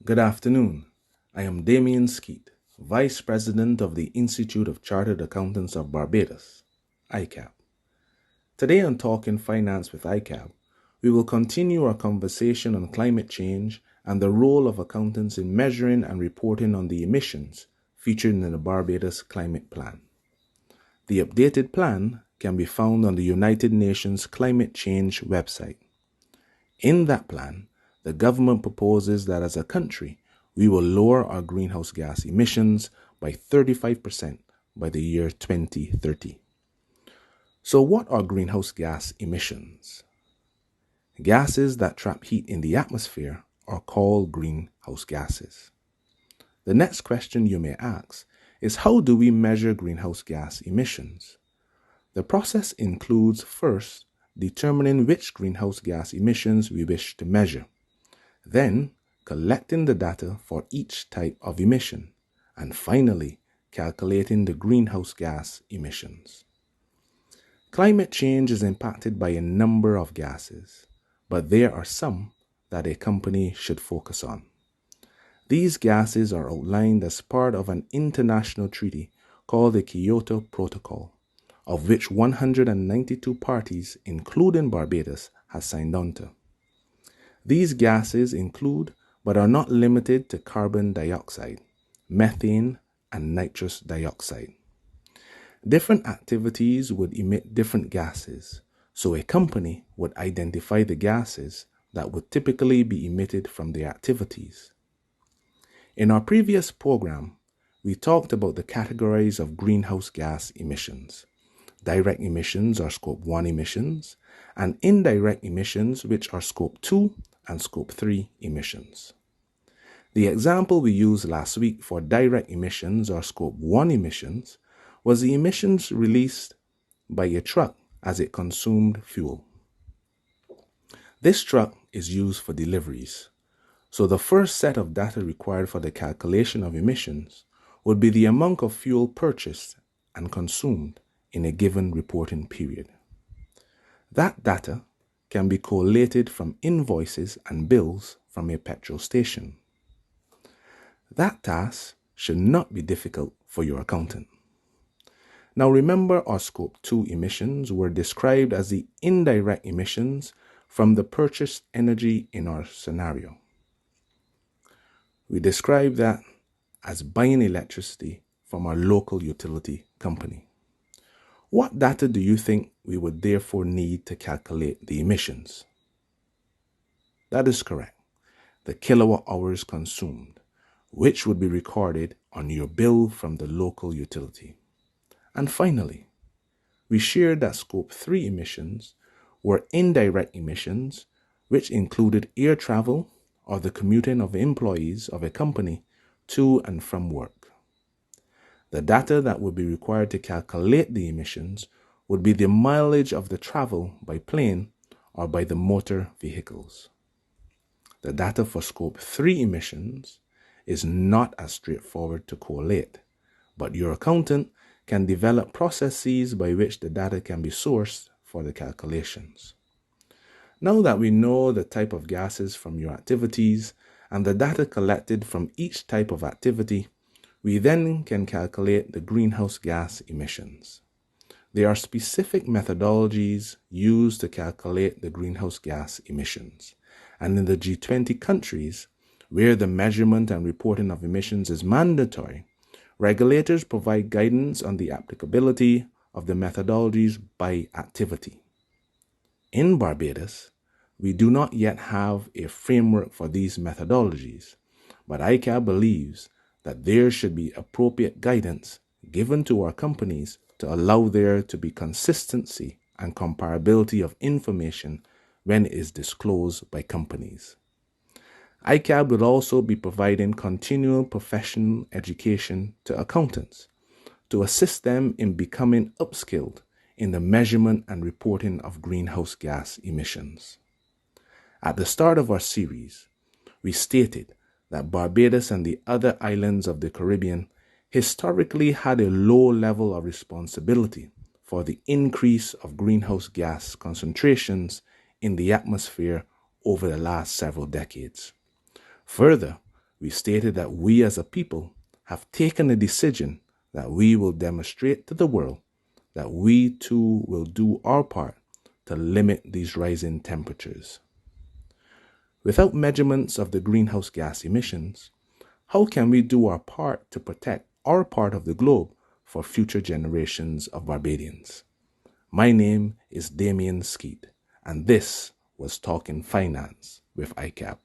Good afternoon. I am Damien Skeete, Vice President of the Institute of Chartered Accountants of Barbados, ICAB. Today on Talking Finance with ICAB, we will continue our conversation on climate change and the role of accountants in measuring and reporting on the emissions featured in the Barbados Climate Plan. The updated plan can be found on the United Nations Climate Change website. In that plan, the government proposes that as a country, we will lower our greenhouse gas emissions by 35% by the year 2030. So what are greenhouse gas emissions? Gases that trap heat in the atmosphere are called greenhouse gases. The next question you may ask is, how do we measure greenhouse gas emissions? The process includes first determining which greenhouse gas emissions we wish to measure, then collecting the data for each type of emission, and finally calculating the greenhouse gas emissions. Climate change is impacted by a number of gases, but there are some that a company should focus on. These gases are outlined as part of an international treaty called the Kyoto Protocol, of which 192 parties, including Barbados, has signed on to. These gases include, but are not limited to, carbon dioxide, methane, and nitrous dioxide. Different activities would emit different gases, so a company would identify the gases that would typically be emitted from their activities. In our previous program, we talked about the categories of greenhouse gas emissions. Direct emissions are Scope 1 emissions, and indirect emissions, which are Scope 2 and Scope 3 emissions. The example we used last week for direct emissions or Scope 1 emissions was the emissions released by a truck as it consumed fuel. This truck is used for deliveries, so the first set of data required for the calculation of emissions would be the amount of fuel purchased and consumed in a given reporting period. That data can be collated from invoices and bills from a petrol station. That task should not be difficult for your accountant. Now remember, our Scope 2 emissions were described as the indirect emissions from the purchased energy in our scenario. We describe that as buying electricity from our local utility company. What data do you think we would therefore need to calculate the emissions? That is correct, the kilowatt hours consumed, which would be recorded on your bill from the local utility. And finally, we shared that Scope 3 emissions were indirect emissions, which included air travel or the commuting of employees of a company to and from work. The data that would be required to calculate the emissions would be the mileage of the travel by plane or by the motor vehicles. The data for Scope 3 emissions is not as straightforward to collate, but your accountant can develop processes by which the data can be sourced for the calculations. Now that we know the type of gases from your activities and the data collected from each type of activity, we then can calculate the greenhouse gas emissions. There are specific methodologies used to calculate the greenhouse gas emissions, and in the G20 countries, where the measurement and reporting of emissions is mandatory, regulators provide guidance on the applicability of the methodologies by activity. In Barbados, we do not yet have a framework for these methodologies, but ICAB believes that there should be appropriate guidance given to our companies to allow there to be consistency and comparability of information when it is disclosed by companies. ICAB will also be providing continual professional education to accountants to assist them in becoming upskilled in the measurement and reporting of greenhouse gas emissions. At the start of our series, we stated that Barbados and the other islands of the Caribbean historically had a low level of responsibility for the increase of greenhouse gas concentrations in the atmosphere over the last several decades. Further, we stated that we as a people have taken a decision that we will demonstrate to the world that we too will do our part to limit these rising temperatures. Without measurements of the greenhouse gas emissions, how can we do our part to protect our part of the globe for future generations of Barbadians? My name is Damien Skeete, and this was Talking Finance with ICAB.